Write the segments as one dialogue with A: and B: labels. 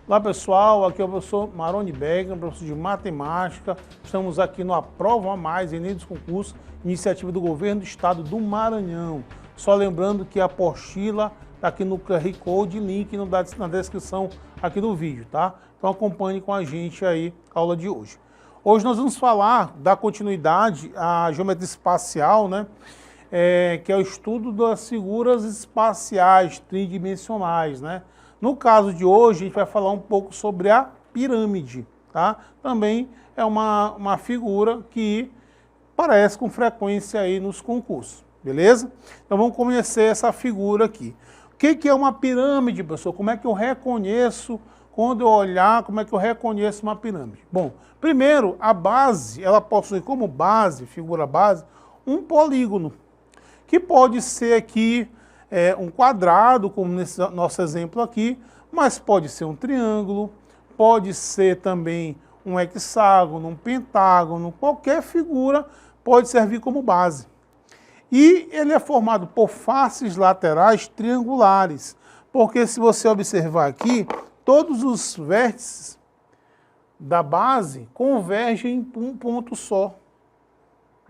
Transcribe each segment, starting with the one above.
A: Olá pessoal, aqui é o professor Maroni Becker, professor de matemática. Estamos aqui no Aprova Mais, Enem dos Concursos, iniciativa do Governo do Estado do Maranhão. Só lembrando que a apostila está aqui no QR Code, link na descrição aqui do vídeo, tá? Então acompanhe com a gente aí a aula de hoje. Hoje nós vamos falar da continuidade à geometria espacial, né? Que é o estudo das figuras espaciais tridimensionais, né? No caso de hoje, a gente vai falar um pouco sobre a pirâmide, tá? Também é uma figura que aparece com frequência aí nos concursos, beleza? Então vamos conhecer essa figura aqui. O que é uma pirâmide, professor? Como é que eu reconheço, quando eu olhar, como é que eu reconheço uma pirâmide? Bom, primeiro, a base, ela possui como base, figura base, um polígono, que pode ser aqui um quadrado, como nesse nosso exemplo aqui, mas pode ser um triângulo, pode ser também um hexágono, um pentágono, qualquer figura pode servir como base. E ele é formado por faces laterais triangulares, porque se você observar aqui, todos os vértices da base convergem em um ponto só.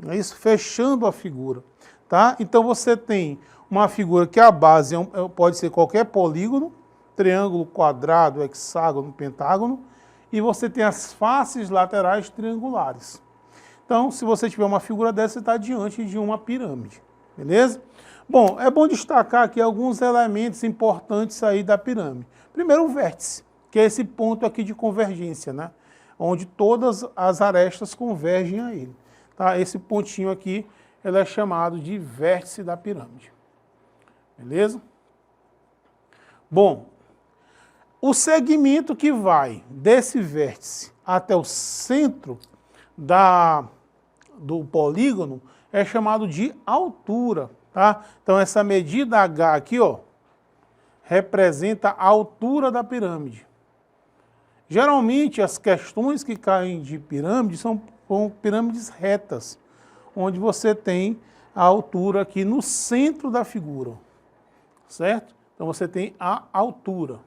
A: É isso, fechando a figura. Tá? Então você tem uma figura que a base pode ser qualquer polígono, triângulo, quadrado, hexágono, pentágono, e você tem as faces laterais triangulares. Então, se você tiver uma figura dessa, você está diante de uma pirâmide, beleza? Bom, é bom destacar aqui alguns elementos importantes aí da pirâmide. Primeiro, o vértice, que é esse ponto aqui de convergência, né? Onde todas as arestas convergem a ele. Tá? Esse pontinho aqui, ele é chamado de vértice da pirâmide. Beleza? Bom, o segmento que vai desse vértice até o centro do polígono é chamado de altura, tá? Então essa medida H aqui, ó, representa a altura da pirâmide. Geralmente as questões que caem de pirâmide são pirâmides retas, onde você tem a altura aqui no centro da figura, certo? Então você tem a altura.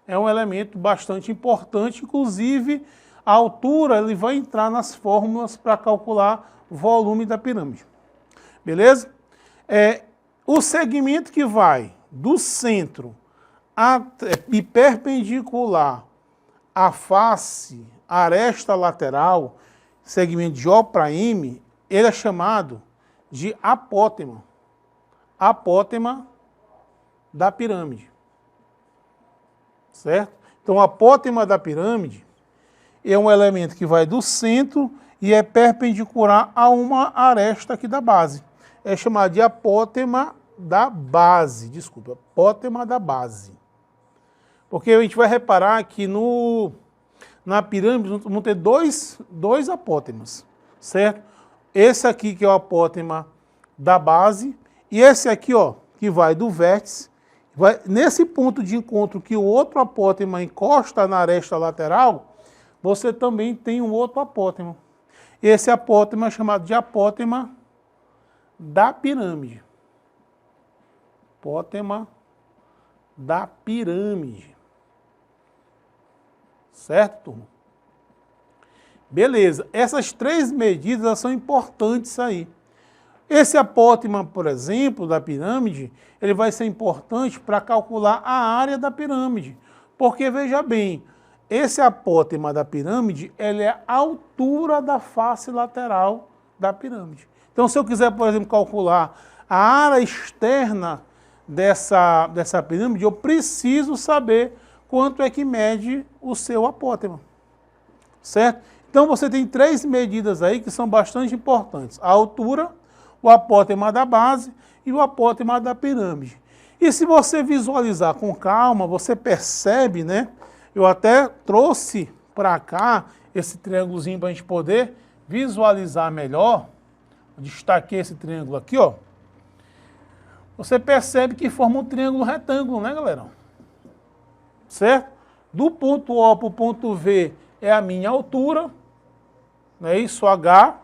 A: É um elemento bastante importante, inclusive a altura ele vai entrar nas fórmulas para calcular o volume da pirâmide. Beleza? O segmento que vai do centro e perpendicular à face, à aresta lateral, segmento de O para M, ele é chamado de apótema. Apótema da pirâmide. Certo? Então, o apótema da pirâmide é um elemento que vai do centro e é perpendicular a uma aresta aqui da base. É chamado de apótema da base. Desculpa, apótema da base. Porque a gente vai reparar que na pirâmide vão ter dois apótemas, certo? Esse aqui que é o apótema da base e esse aqui, ó, que vai do vértice, vai nesse ponto de encontro que o outro apótema encosta na aresta lateral, você também tem um outro apótema. Esse apótema é chamado de apótema da pirâmide. Apótema da pirâmide. Certo, turma? Beleza. Essas três medidas são importantes aí. Esse apótema, por exemplo, da pirâmide, ele vai ser importante para calcular a área da pirâmide. Porque, veja bem, esse apótema da pirâmide, ele é a altura da face lateral da pirâmide. Então, se eu quiser, por exemplo, calcular a área externa dessa pirâmide, eu preciso saber quanto é que mede o seu apótema. Certo? Então, você tem três medidas aí que são bastante importantes. A altura, o apótema da base e o apótema da pirâmide. E se você visualizar com calma, você percebe, né? Eu até trouxe para cá esse triângulozinho para a gente poder visualizar melhor. Destaquei esse triângulo aqui, ó. Você percebe que forma um triângulo retângulo, né, galera? Certo? Do ponto O para o ponto V é a minha altura, não é isso? H.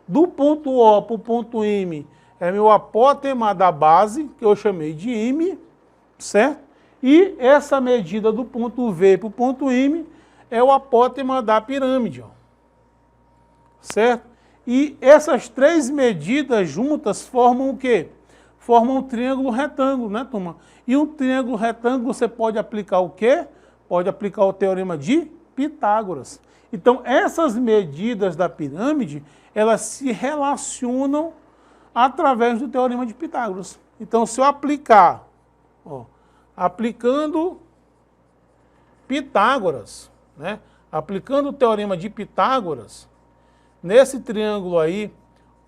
A: Do ponto O para o ponto M é meu apótema da base, que eu chamei de M, certo? E essa medida do ponto V para o ponto M é o apótema da pirâmide, ó. Certo? E essas três medidas juntas formam o quê? Formam um triângulo retângulo, né, turma? E um triângulo retângulo você pode aplicar o quê? Pode aplicar o teorema de Pitágoras. Então, essas medidas da pirâmide, elas se relacionam através do teorema de Pitágoras. Então, se eu aplicar, ó, aplicando Pitágoras, né? Aplicando o teorema de Pitágoras, nesse triângulo aí,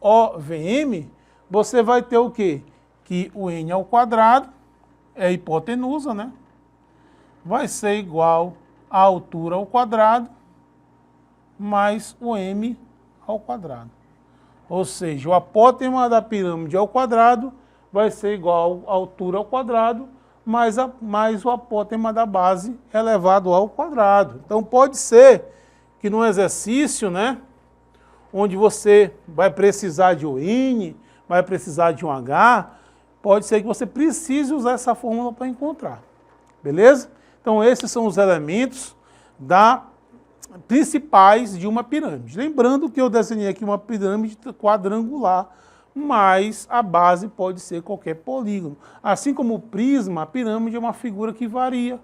A: OVM, você vai ter o quê? Que o n ao quadrado é a hipotenusa, né? Vai ser igual à altura ao quadrado mais o m ao quadrado. Ou seja, o apótema da pirâmide ao quadrado vai ser igual à altura ao quadrado mais o apótema da base elevado ao quadrado. Então pode ser que no exercício, né, onde você vai precisar de um n, vai precisar de um h, pode ser que você precise usar essa fórmula para encontrar. Beleza? Então esses são os elementos principais de uma pirâmide. Lembrando que eu desenhei aqui uma pirâmide quadrangular, mas a base pode ser qualquer polígono. Assim como o prisma, a pirâmide é uma figura que varia,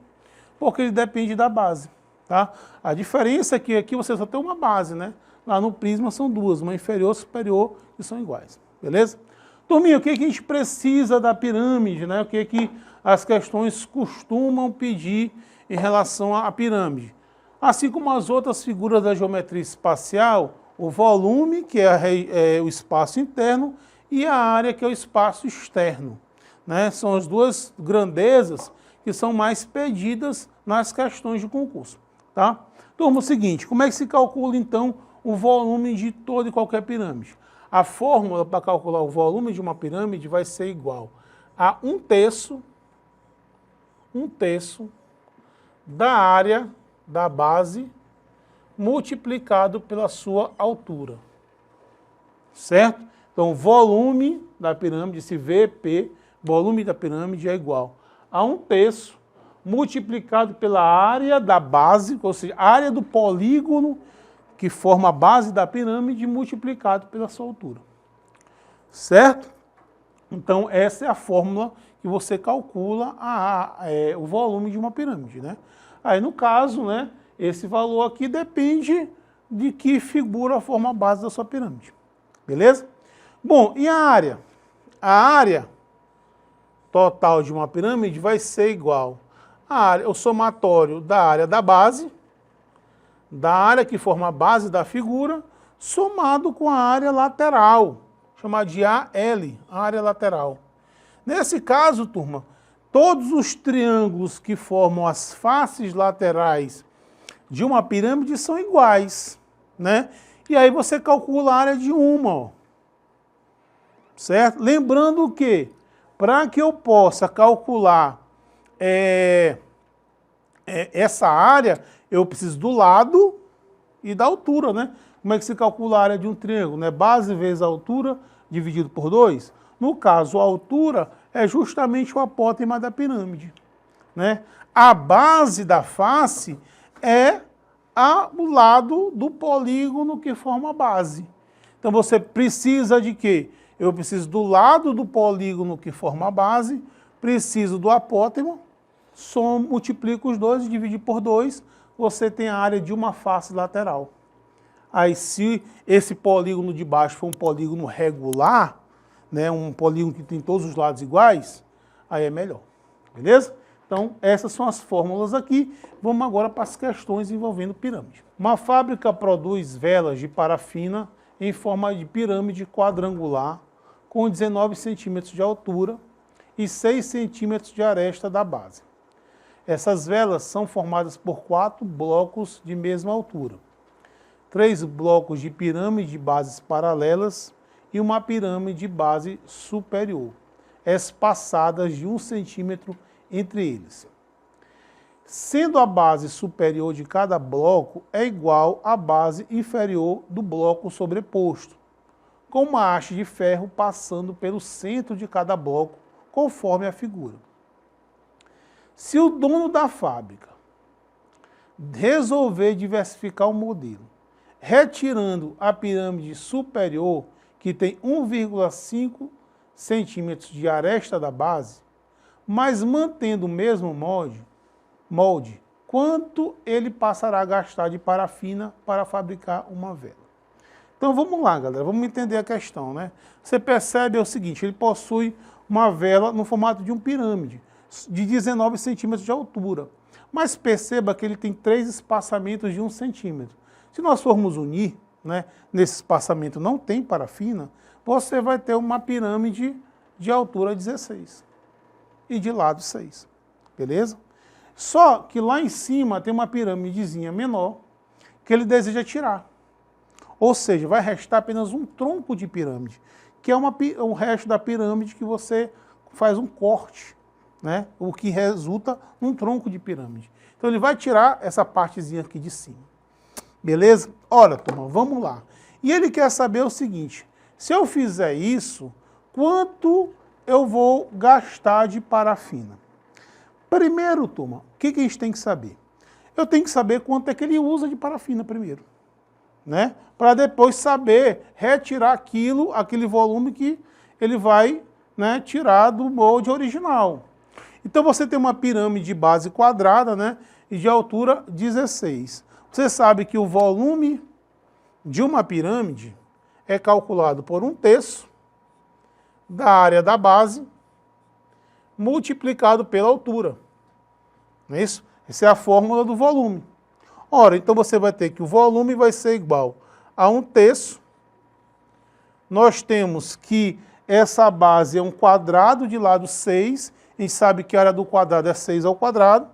A: porque ele depende da base. Tá? A diferença é que aqui você só tem uma base, né? Lá no prisma são duas, uma inferior e superior, que são iguais. Beleza? Turminha, o que a gente precisa da pirâmide, né? O que as questões costumam pedir em relação à pirâmide? Assim como as outras figuras da geometria espacial, o volume, que é o espaço interno, e a área, que é o espaço externo. Né? São as duas grandezas que são mais pedidas nas questões de concurso. Tá? Turma, o seguinte, como é que se calcula, então, o volume de toda e qualquer pirâmide? A fórmula para calcular o volume de uma pirâmide vai ser igual a um terço da área da base multiplicado pela sua altura. Certo? Então, o volume da pirâmide, esse VP, volume da pirâmide é igual a um terço multiplicado pela área da base, ou seja, a área do polígono que forma a base da pirâmide multiplicado pela sua altura. Certo? Então, essa é a fórmula que você calcula o volume de uma pirâmide, né? Aí, no caso, né, esse valor aqui depende de que figura forma a base da sua pirâmide. Beleza? Bom, e a área? A área total de uma pirâmide vai ser igual ao somatório da área da base, da área que forma a base da figura, somado com a área lateral, chamada de AL, a área lateral. Nesse caso, turma, todos os triângulos que formam as faces laterais de uma pirâmide são iguais, né? E aí você calcula a área de uma, ó. Certo? Lembrando que, para que eu possa calcular essa área, eu preciso do lado e da altura, né? Como é que se calcula a área de um triângulo? Né? Base vezes a altura dividido por 2. No caso, a altura é justamente o apótema da pirâmide. Né? A base da face é o lado do polígono que forma a base. Então você precisa de quê? Eu preciso do lado do polígono que forma a base, preciso do apótema, multiplico os dois e dividir por 2, você tem a área de uma face lateral. Aí se esse polígono de baixo for um polígono regular, né, um polígono que tem todos os lados iguais, aí é melhor. Beleza? Então, essas são as fórmulas aqui. Vamos agora para as questões envolvendo pirâmide. Uma fábrica produz velas de parafina em forma de pirâmide quadrangular com 19 centímetros de altura e 6 centímetros de aresta da base. Essas velas são formadas por 4 blocos de mesma altura, 3 blocos de pirâmide de bases paralelas e uma pirâmide de base superior, espaçadas de 1 centímetro entre eles. Sendo a base superior de cada bloco é igual à base inferior do bloco sobreposto, com uma haste de ferro passando pelo centro de cada bloco, conforme a figura. Se o dono da fábrica resolver diversificar o modelo, retirando a pirâmide superior, que tem 1,5 centímetros de aresta da base, mas mantendo o mesmo molde, quanto ele passará a gastar de parafina para fabricar uma vela? Então vamos lá, galera, vamos entender a questão, né? Você percebe o seguinte, ele possui uma vela no formato de uma pirâmide, de 19 centímetros de altura. Mas perceba que ele tem 3 espaçamentos de 1 centímetro. Se nós formos unir, né, nesse espaçamento não tem parafina, você vai ter uma pirâmide de altura 16 e de lado 6, beleza? Só que lá em cima tem uma pirâmidezinha menor que ele deseja tirar. Ou seja, vai restar apenas um tronco de pirâmide, que é o resto da pirâmide que você faz um corte, né? O que resulta num tronco de pirâmide. Então ele vai tirar essa partezinha aqui de cima. Beleza? Olha, turma, vamos lá. E ele quer saber o seguinte, se eu fizer isso, quanto eu vou gastar de parafina? Primeiro, turma, o que a gente tem que saber? Eu tenho que saber quanto é que ele usa de parafina primeiro, né? Para depois saber retirar aquele volume que ele vai, né, tirar do molde original. Então você tem uma pirâmide de base quadrada, né, e de altura 16. Você sabe que o volume de uma pirâmide é calculado por 1/3 da área da base multiplicado pela altura. Não é isso? Essa é a fórmula do volume. Ora, então você vai ter que o volume vai ser igual a 1/3. Nós temos que essa base é um quadrado de lado 6. A gente sabe que a área do quadrado é 6 ao quadrado.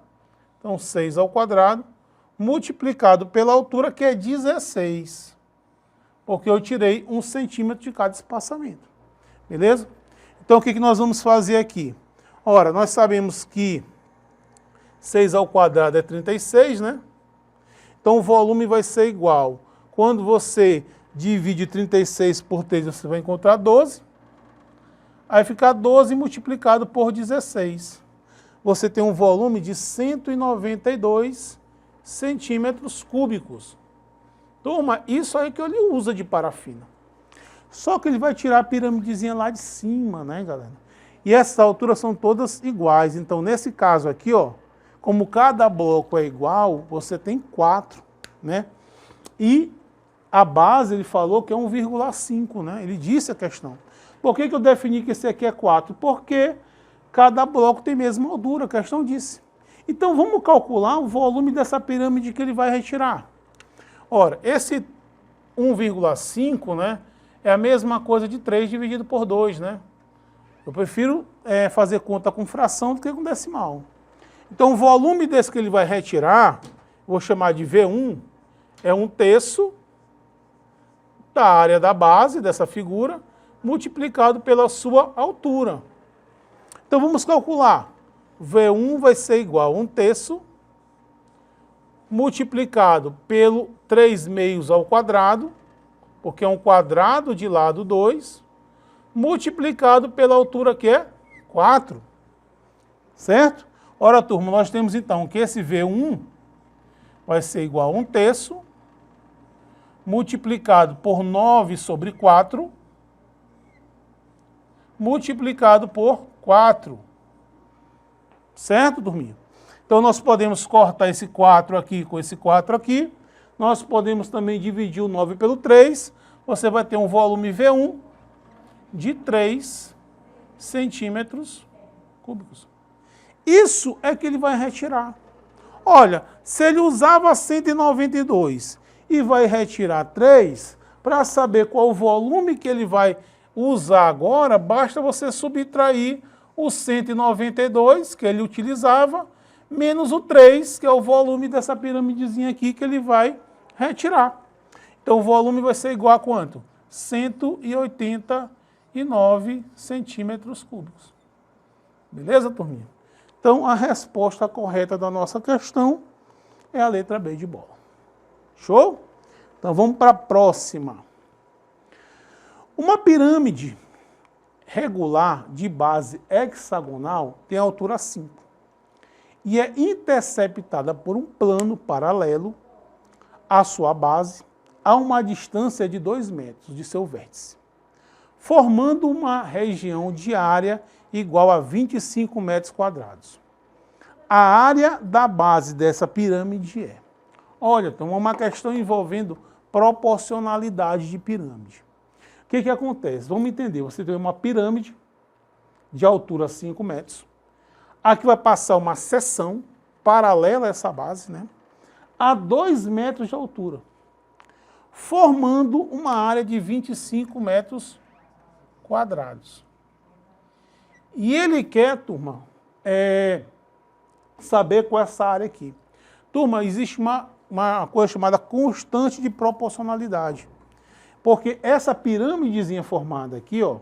A: Então, 6 ao quadrado, multiplicado pela altura, que é 16. Porque eu tirei 1 centímetro de cada espaçamento. Beleza? Então, o que nós vamos fazer aqui? Ora, nós sabemos que 6 ao quadrado é 36, né? Então, o volume vai ser igual. Quando você divide 36 por 3, você vai encontrar 12. Aí fica 12 multiplicado por 16. Você tem um volume de 192 centímetros cúbicos. Turma, isso aí que ele usa de parafina. Só que ele vai tirar a piramidezinha lá de cima, né, galera? E essas alturas são todas iguais. Então, nesse caso aqui, ó, como cada bloco é igual, você tem 4, né? E a base, ele falou que é 1,5, né? Ele disse a questão. Por que eu defini que esse aqui é 4? Porque cada bloco tem a mesma altura, a questão disse. Então, vamos calcular o volume dessa pirâmide que ele vai retirar. Ora, esse 1,5, né, é a mesma coisa de 3 dividido por 2, né? Eu prefiro fazer conta com fração do que com decimal. Então, o volume desse que ele vai retirar, vou chamar de V1, é 1/3 da área da base dessa figura, multiplicado pela sua altura. Então, vamos calcular. V1 vai ser igual a 1/3 multiplicado pelo 3/2 ao quadrado, porque é um quadrado de lado 2, multiplicado pela altura que é 4. Certo? Ora, turma, nós temos então que esse V1 vai ser igual a 1/3 multiplicado por 9 sobre 4, multiplicado por 4. Certo, turminha? Então, nós podemos cortar esse 4 aqui com esse 4 aqui. Nós podemos também dividir o 9 pelo 3. Você vai ter um volume V1 de 3 centímetros cúbicos. Isso é que ele vai retirar. Olha, se ele usava 192 e vai retirar 3, para saber qual o volume que ele vai usar agora, basta você subtrair o 192 que ele utilizava, menos o 3, que é o volume dessa piramidezinha aqui que ele vai retirar. Então o volume vai ser igual a quanto? 189 centímetros cúbicos. Beleza, turminha? Então a resposta correta da nossa questão é a letra B de bola. Show? Então vamos para a próxima. Uma pirâmide regular de base hexagonal tem altura 5. e é interceptada por um plano paralelo à sua base, a uma distância de 2 metros de seu vértice, formando uma região de área igual a 25 metros quadrados. A área da base dessa pirâmide é... Olha, então é uma questão envolvendo proporcionalidade de pirâmide. O que acontece? Vamos entender, você tem uma pirâmide de altura 5 metros, aqui vai passar uma seção paralela a essa base, né, a 2 metros de altura, formando uma área de 25 metros quadrados. E ele quer, turma, saber qual é essa área aqui. Turma, existe uma coisa chamada constante de proporcionalidade. Porque essa pirâmidezinha formada aqui, ó,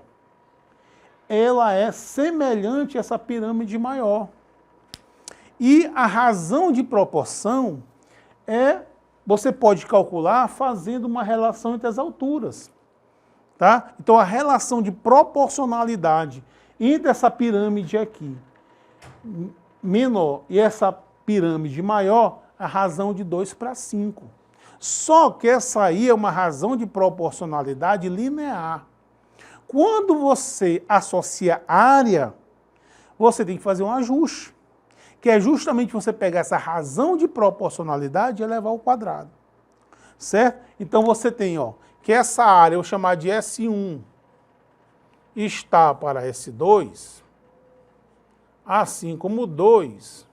A: ela é semelhante a essa pirâmide maior. E a razão de proporção você pode calcular fazendo uma relação entre as alturas. Tá? Então, a relação de proporcionalidade entre essa pirâmide aqui menor e essa pirâmide maior, a razão de 2:5. Só que essa aí é uma razão de proporcionalidade linear. Quando você associa área, você tem que fazer um ajuste, que é justamente você pegar essa razão de proporcionalidade e elevar ao quadrado. Certo? Então você tem, ó, que essa área, eu vou chamar de S1, está para S2, assim como 2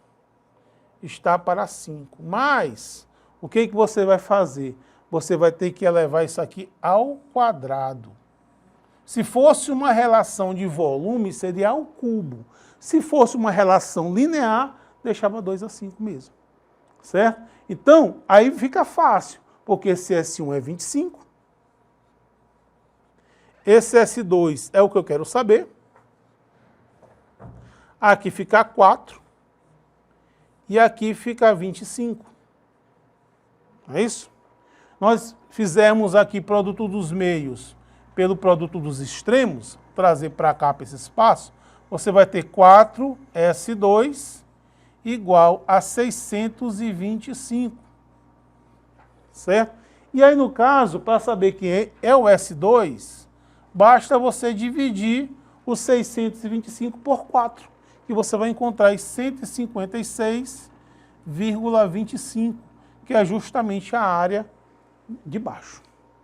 A: está para 5. Mas, o que você vai fazer? Você vai ter que elevar isso aqui ao quadrado. Se fosse uma relação de volume, seria ao cubo. Se fosse uma relação linear, deixava 2:5 mesmo. Certo? Então, aí fica fácil, porque esse S1 é 25, esse S2 é o que eu quero saber, aqui fica 4, e aqui fica 25. É isso? Nós fizemos aqui produto dos meios pelo produto dos extremos, trazer para cá, para esse espaço, você vai ter 4S2 igual a 625. Certo? E aí, no caso, para saber quem é o S2, basta você dividir os 625 por 4, que você vai encontrar 156,25, que é justamente a área de baixo.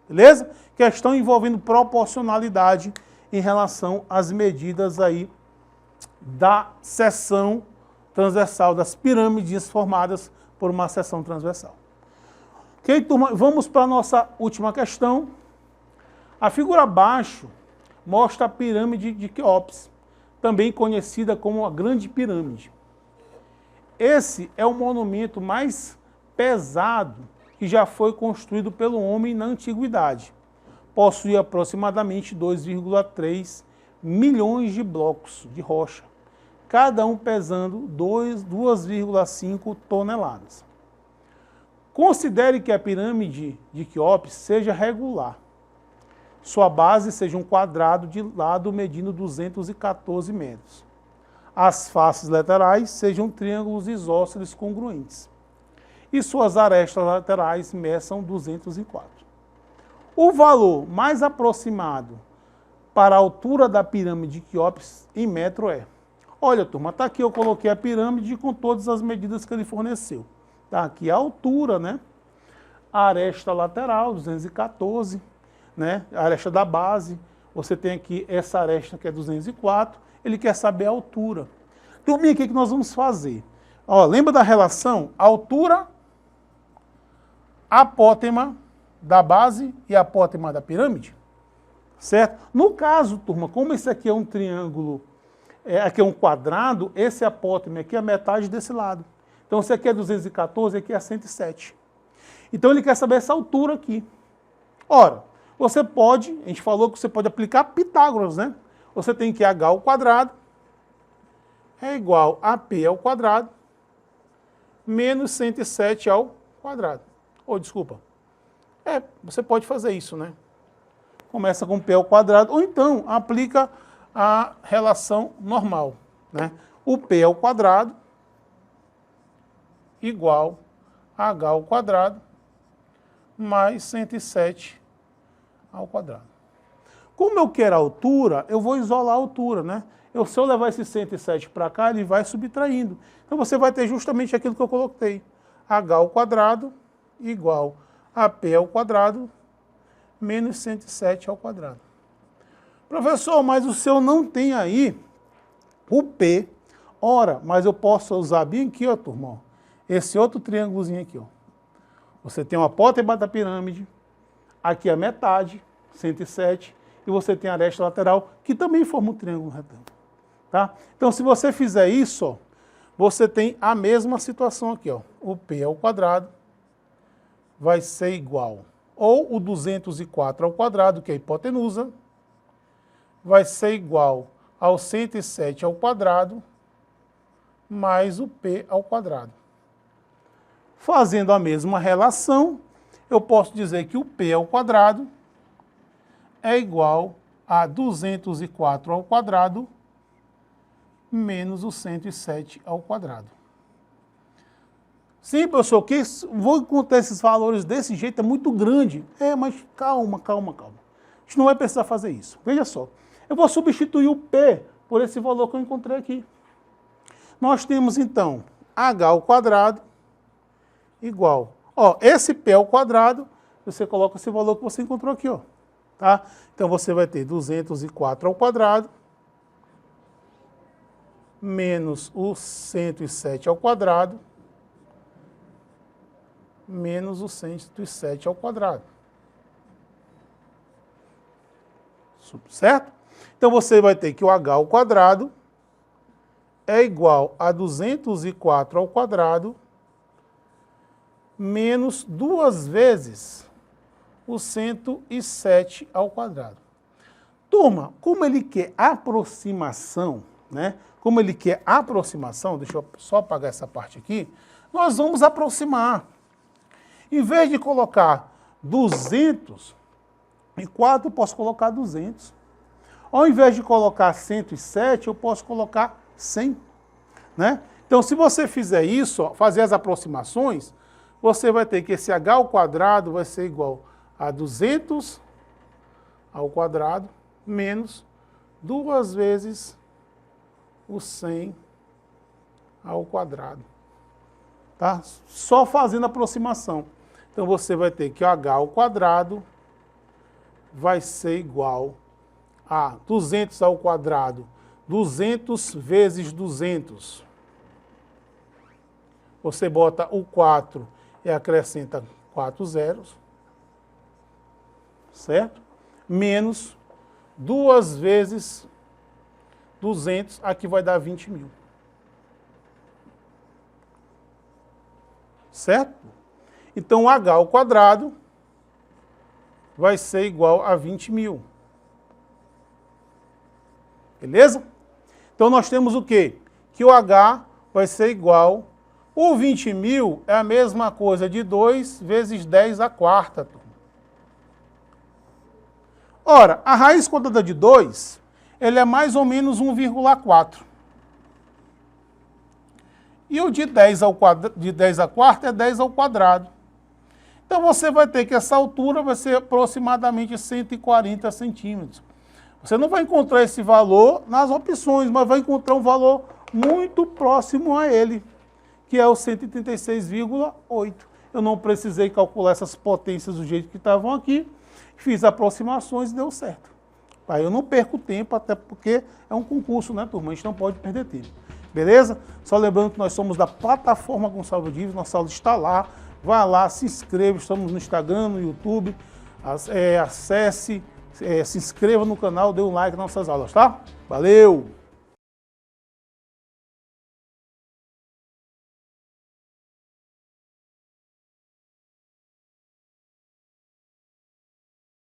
A: Beleza? Questão envolvendo proporcionalidade em relação às medidas aí da seção transversal, das pirâmides formadas por uma seção transversal. Ok, turma? Vamos para a nossa última questão. A figura abaixo mostra a pirâmide de Quéops, também conhecida como a Grande Pirâmide. Esse é o monumento mais pesado que já foi construído pelo homem na antiguidade. Possui aproximadamente 2,3 milhões de blocos de rocha, cada um pesando 2,5 toneladas. Considere que a pirâmide de Quéops seja regular. Sua base seja um quadrado de lado medindo 214 metros. As faces laterais sejam triângulos isósceles congruentes. E suas arestas laterais meçam 204. O valor mais aproximado para a altura da pirâmide de Quéops em metro é... Olha, turma, está aqui, eu coloquei a pirâmide com todas as medidas que ele forneceu. Está aqui a altura, né? A aresta lateral, 214, né? A aresta da base, você tem aqui essa aresta que é 204, ele quer saber a altura. Turminha, o que nós vamos fazer? Ó, lembra da relação? Altura, apótema da base e apótema da pirâmide? Certo? No caso, turma, como esse aqui é um triângulo, aqui é um quadrado, esse apótema aqui é a metade desse lado. Então, esse aqui é 214, aqui é 107. Então, ele quer saber essa altura aqui. Ora, você pode, a gente falou que você pode aplicar Pitágoras, né? Você tem que H ao quadrado é igual a P ao quadrado menos 107 ao quadrado. Ou, desculpa. Você pode fazer isso, né? Começa com P ao quadrado, ou então aplica a relação normal, né? O P ao quadrado igual a h ao quadrado mais 107 ao quadrado. Como eu quero a altura, eu vou isolar a altura, né? Se eu levar esse 107 para cá, ele vai subtraindo. Então você vai ter justamente aquilo que eu coloquei. h ao quadrado igual a p ao quadrado menos 107 ao quadrado. Professor, mas o seu não tem aí o p. Ora, mas eu posso usar bem aqui, ó, turma, ó, esse outro triângulozinho aqui, ó. Você tem uma ponta embaixo da pirâmide, aqui a metade, 107, e você tem a aresta lateral, que também forma um triângulo retângulo. Tá? Então, se você fizer isso, ó, você tem a mesma situação aqui, ó. O p ao quadrado vai ser igual, ou o 204 ao quadrado, que é a hipotenusa, vai ser igual ao 107 ao quadrado, mais o p ao quadrado. Fazendo a mesma relação, eu posso dizer que o p ao quadrado é igual a 204 ao quadrado menos o 107 ao quadrado. Sim, professor, que vou encontrar esses valores desse jeito, é muito grande. Mas calma. A gente não vai precisar fazer isso. Veja só, eu vou substituir o p por esse valor que eu encontrei aqui. Nós temos, então, h ao quadrado igual. Esse p ao quadrado, você coloca esse valor que você encontrou aqui, ó. Tá? Então, você vai ter 204 ao quadrado menos o 107 ao quadrado menos o 107 ao quadrado. Certo? Então, você vai ter que o h ao quadrado é igual a 204 ao quadrado menos 2 vezes o 107 ao quadrado. Turma, como ele quer aproximação, né? Como ele quer aproximação, deixa eu só apagar essa parte aqui, nós vamos aproximar. Em vez de colocar 204, eu posso colocar 200. Ao invés de colocar 107, eu posso colocar 100. Né? Então, se você fizer isso, ó, fazer as aproximações, você vai ter que esse h ao quadrado vai ser igual a 200 ao quadrado menos 2 vezes o 100 ao quadrado. Tá? Só fazendo a aproximação. Então, você vai ter que o h ao quadrado vai ser igual a 200 ao quadrado, 200 vezes 200. Você bota o 4 e acrescenta 4 zeros, certo? Menos 2 vezes 200, aqui vai dar 20 mil. Certo? Então, o h ao quadrado vai ser igual a 20 mil. Beleza? Então, nós temos o quê? Que o h vai ser igual... O 20 mil é a mesma coisa de 2 vezes 10 à quarta. Turma. Ora, a raiz quadrada de 2, ele é mais ou menos 1,4. E o de 10 à quarta é 10 ao quadrado. Então, você vai ter que essa altura vai ser aproximadamente 140 centímetros. Você não vai encontrar esse valor nas opções, mas vai encontrar um valor muito próximo a ele, que é o 136,8. Eu não precisei calcular essas potências do jeito que estavam aqui, fiz aproximações e deu certo. Aí eu não perco tempo, até porque é um concurso, né, turma? A gente não pode perder tempo. Beleza? Só lembrando que nós somos da plataforma Gonçalves Dias, nossa aula está lá. Vá lá, se inscreva, estamos no Instagram, no YouTube. Acesse, se inscreva no canal, dê um like nas nossas aulas, tá? Valeu!